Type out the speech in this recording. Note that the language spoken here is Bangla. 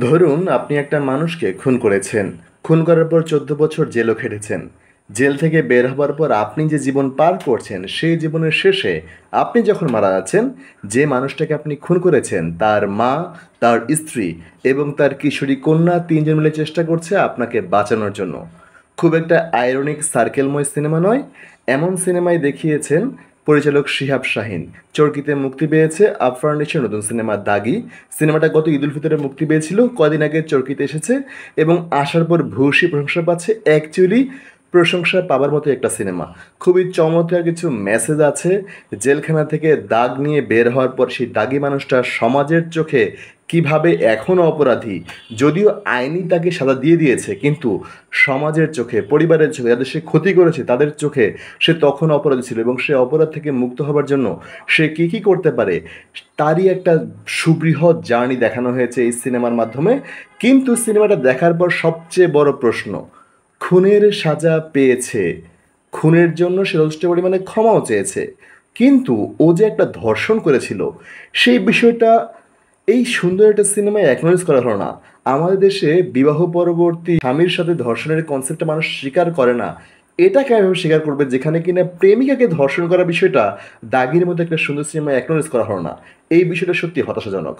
ধরুন আপনি একটা মানুষকে খুন করেছেন। খুন করার পর ১৪ বছর জেলও খেটেছেন। জেল থেকে বের হবার পর আপনি যে জীবন পার করছেন, সেই জীবনের শেষে আপনি যখন মারা যাচ্ছেন, যে মানুষটাকে আপনি খুন করেছেন, তার মা, তার স্ত্রী এবং তার কিশোরী কন্যা ৩ জন মিলে চেষ্টা করছে আপনাকে বাঁচানোর জন্য। খুব একটা আইরনিক সার্কেলময় সিনেমা নয়? এমন সিনেমাই দেখিয়েছেন পরিচালক শিহাব শাহীন। চরকিতে মুক্তি পেয়েছে আফরান নিশোর নতুন সিনেমা 'দাগি'। সিনেমাটা গত ঈদুল ফিতরে মুক্তি পেয়েছিল। কদিন আগে চরকিতে এসেছে এবং আসার পর ভূয়সী প্রশংসা পাচ্ছে। অ্যাকচুয়ালি প্রশংসা পাবার মতো একটা সিনেমা। খুবই চমৎকার কিছু মেসেজ আছে। জেলখানা থেকে দাগ নিয়ে বের হওয়ার পর সেই দাগী মানুষটা সমাজের চোখে কিভাবে এখনও অপরাধী, যদিও আইনি তাকে সাজা দিয়ে দিয়েছে, কিন্তু সমাজের চোখে, পরিবারের চোখে, যাদের সে ক্ষতি করেছে তাদের চোখে সে তখন অপরাধী ছিল এবং সে অপরাধ থেকে মুক্ত হবার জন্য সে কী কী করতে পারে তারই একটা সুবৃহৎ জার্নি দেখানো হয়েছে এই সিনেমার মাধ্যমে। কিন্তু সিনেমাটা দেখার পর সবচেয়ে বড় প্রশ্ন, খুনের সাজা পেয়েছে, খুনের জন্য সে যথেষ্ট পরিমাণে ক্ষমাও চেয়েছে, কিন্তু ও যে একটা ধর্ষণ করেছিল সেই বিষয়টা এই সুন্দর একটা সিনেমায় অ্যাকনোলেজ করা হলো না। আমাদের দেশে বিবাহ পরবর্তী স্বামীর সাথে ধর্ষণের কনসেপ্টটা মানুষ স্বীকার করে না। এটা কেমন স্বীকার করবে যেখানে কিনা প্রেমিকাকে ধর্ষণ করার বিষয়টা দাগির মধ্যে একটা সুন্দর সিনেমায় অ্যাকনোলেজ করা হলো না। এই বিষয়টা সত্যি হতাশাজনক।